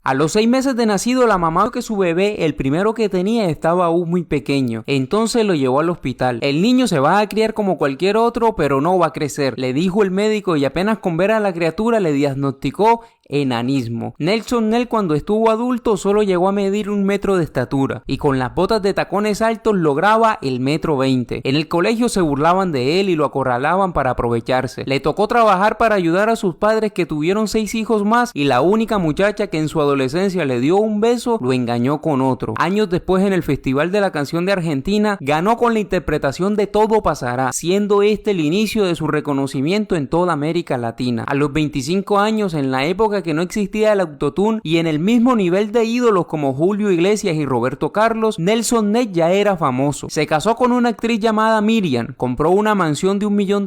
A los 6 meses de nacido, la mamá vio que su bebé, el primero que tenía, estaba aún muy pequeño. Entonces lo llevó al hospital. El niño se va a criar como cualquier otro, pero no va a crecer, le dijo el médico, y apenas con ver a la criatura le diagnosticó enanismo. Nelson Nel, cuando estuvo adulto, solo llegó a medir 1 metro de estatura y con las botas de tacones altos lograba el 1,20 m. En el colegio se burlaban de él y lo acorralaban para aprovecharse. Le tocó trabajar para ayudar a sus padres, que tuvieron 6 hijos más, y la única muchacha que en su adolescencia le dio un beso lo engañó con otro. Años después, en el Festival de la Canción de Argentina, ganó con la interpretación de Todo Pasará, siendo este el inicio de su reconocimiento en toda América Latina. A los 25 años, en la época que no existía el autotune y en el mismo nivel de ídolos como Julio Iglesias y Roberto Carlos, Nelson Ned ya era famoso. Se casó con una actriz llamada Miriam, compró una mansión de $1 millón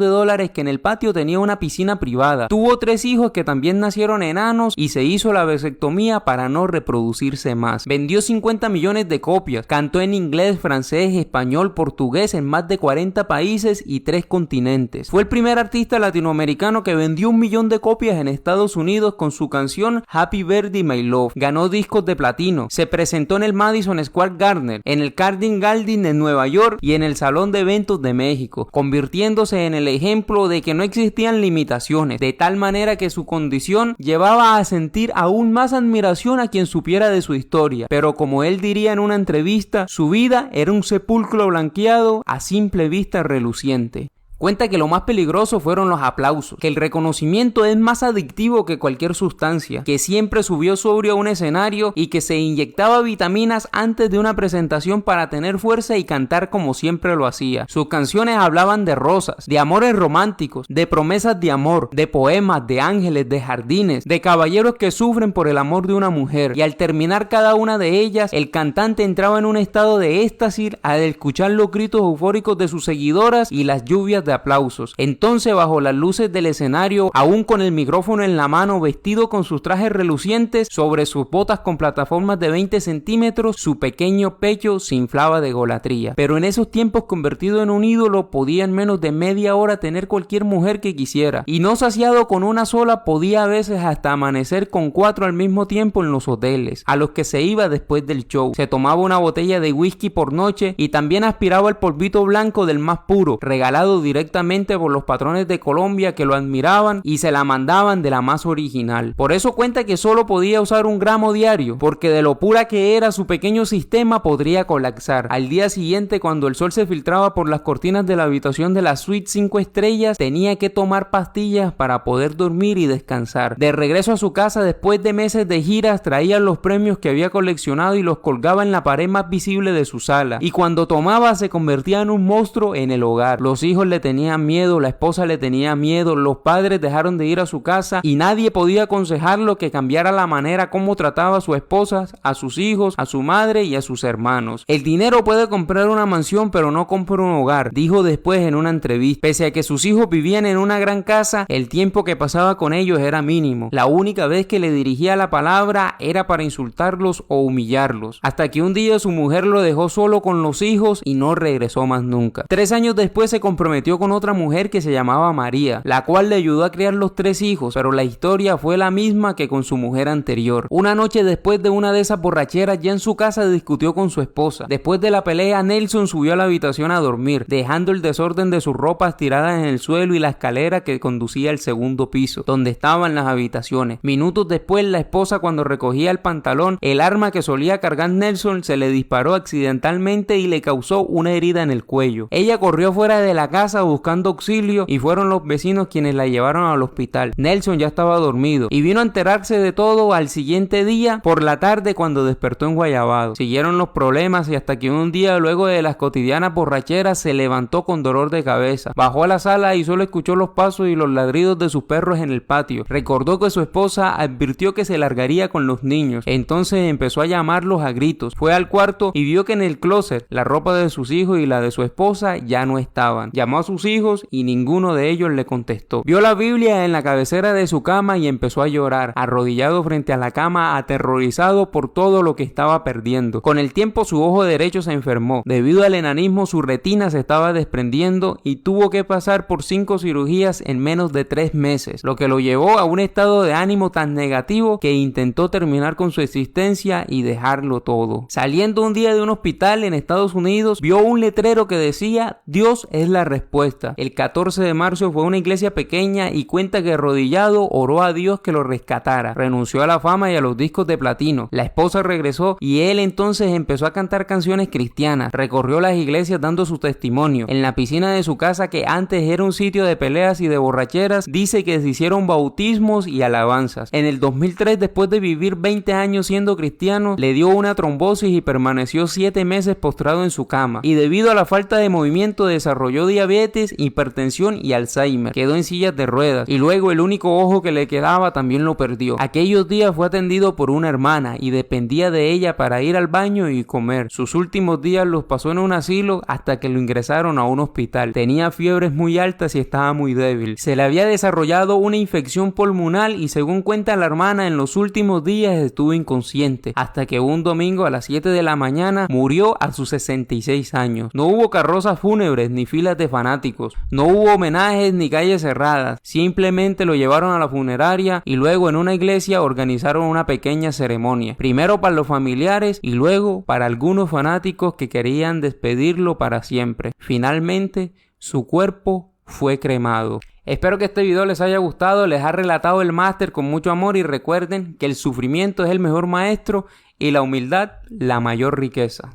que en el patio tenía una piscina privada, tuvo 3 hijos que también nacieron enanos y se hizo la vasectomía para no reproducirse más. Vendió 50 millones de copias, cantó en inglés, francés, español, portugués en más de 40 países y 3 continentes. Fue el primer artista latinoamericano que vendió 1 millón de copias en Estados Unidos con su canción Happy Birthday My Love. Ganó discos de platino. Se presentó en el Madison Square Garden, en el Carnegie Hall de Nueva York y en el Salón de Eventos de México, convirtiéndose en el ejemplo de que no existían limitaciones, de tal manera que su condición llevaba a sentir aún más admiración a quien supiera de su historia. Pero como él diría en una entrevista, su vida era un sepulcro blanqueado a simple vista reluciente. Cuenta que lo más peligroso fueron los aplausos, que el reconocimiento es más adictivo que cualquier sustancia, que siempre subió sobrio a un escenario y que se inyectaba vitaminas antes de una presentación para tener fuerza y cantar como siempre lo hacía. Sus canciones hablaban de rosas, de amores románticos, de promesas de amor, de poemas, de ángeles, de jardines, de caballeros que sufren por el amor de una mujer, y al terminar cada una de ellas, el cantante entraba en un estado de éxtasis al escuchar los gritos eufóricos de sus seguidoras y las lluvias de aplausos. Entonces, bajo las luces del escenario, aún con el micrófono en la mano, vestido con sus trajes relucientes, sobre sus botas con plataformas de 20 centímetros, su pequeño pecho se inflaba de golatría. Pero en esos tiempos, convertido en un ídolo, podía en menos de media hora tener cualquier mujer que quisiera, y no saciado con una sola, podía a veces hasta amanecer con 4 al mismo tiempo en los hoteles a los que se iba después del show. Se tomaba una botella de whisky por noche y también aspiraba el polvito blanco del más puro, regalado directamente por los patrones de Colombia, que lo admiraban y se la mandaban de la más original. Por eso cuenta que solo podía usar 1 gramo diario, porque de lo pura que era su pequeño sistema podría colapsar. Al día siguiente, cuando el sol se filtraba por las cortinas de la habitación de la suite 5 estrellas, tenía que tomar pastillas para poder dormir y descansar. De regreso a su casa, después de meses de giras, traía los premios que había coleccionado y los colgaba en la pared más visible de su sala, y cuando tomaba se convertía en un monstruo en el hogar. Los hijos le tenían miedo, la esposa le tenía miedo, los padres dejaron de ir a su casa y nadie podía aconsejarlo que cambiara la manera como trataba a su esposa, a sus hijos, a su madre y a sus hermanos. El dinero puede comprar una mansión, pero no compra un hogar, dijo después en una entrevista. Pese a que sus hijos vivían en una gran casa, el tiempo que pasaba con ellos era mínimo. La única vez que le dirigía la palabra era para insultarlos o humillarlos, hasta que un día su mujer lo dejó solo con los hijos y no regresó más nunca. 3 años después se comprometió con otra mujer que se llamaba María, la cual le ayudó a criar los 3 hijos, pero la historia fue la misma que con su mujer anterior. Una noche, después de una de esas borracheras, ya en su casa discutió con su esposa. Después de la pelea, Nelson subió a la habitación a dormir, dejando el desorden de sus ropas tiradas en el suelo y la escalera que conducía al segundo piso, donde estaban las habitaciones. Minutos después, la esposa, cuando recogía el pantalón, el arma que solía cargar Nelson se le disparó accidentalmente y le causó una herida en el cuello. Ella corrió fuera de la casa buscando auxilio y fueron los vecinos quienes la llevaron al hospital. Nelson ya estaba dormido y vino a enterarse de todo al siguiente día por la tarde, cuando despertó en Guayabado. Siguieron los problemas y hasta que un día, luego de las cotidianas borracheras, se levantó con dolor de cabeza. Bajó a la sala y solo escuchó los pasos y los ladridos de sus perros en el patio. Recordó que su esposa advirtió que se largaría con los niños. Entonces empezó a llamarlos a gritos. Fue al cuarto y vio que en el closet la ropa de sus hijos y la de su esposa ya no estaban. Llamó a sus sus hijos y ninguno de ellos le contestó. Vio la Biblia en la cabecera de su cama y empezó a llorar, arrodillado frente a la cama, aterrorizado por todo lo que estaba perdiendo. Con el tiempo su ojo derecho se enfermó. Debido al enanismo su retina se estaba desprendiendo y tuvo que pasar por 5 cirugías en menos de 3 meses, lo que lo llevó a un estado de ánimo tan negativo que intentó terminar con su existencia y dejarlo todo. Saliendo un día de un hospital en Estados Unidos, vio un letrero que decía: Dios es la respuesta. El 14 de marzo fue a una iglesia pequeña y cuenta que arrodillado oró a Dios que lo rescatara. Renunció a la fama y a los discos de platino. La esposa regresó y él entonces empezó a cantar canciones cristianas. Recorrió las iglesias dando su testimonio. En la piscina de su casa, que antes era un sitio de peleas y de borracheras, dice que se hicieron bautismos y alabanzas. En el 2003, después de vivir 20 años siendo cristiano, le dio una trombosis y permaneció 7 meses postrado en su cama. Y debido a la falta de movimiento desarrolló diabetes, hipertensión y Alzheimer. Quedó en sillas de ruedas y luego el único ojo que le quedaba también lo perdió. Aquellos días fue atendido por una hermana y dependía de ella para ir al baño y comer. Sus últimos días los pasó en un asilo hasta que lo ingresaron a un hospital. Tenía fiebres muy altas y estaba muy débil. Se le había desarrollado una infección pulmonar y, según cuenta la hermana, en los últimos días estuvo inconsciente hasta que un domingo a las 7 de la mañana murió a sus 66 años. No hubo carrozas fúnebres ni filas de fanáticos. No hubo homenajes ni calles cerradas. Simplemente lo llevaron a la funeraria y luego en una iglesia organizaron una pequeña ceremonia. Primero para los familiares y luego para algunos fanáticos que querían despedirlo para siempre. Finalmente, su cuerpo fue cremado. Espero que este video les haya gustado, les ha relatado el máster con mucho amor y recuerden que el sufrimiento es el mejor maestro y la humildad la mayor riqueza.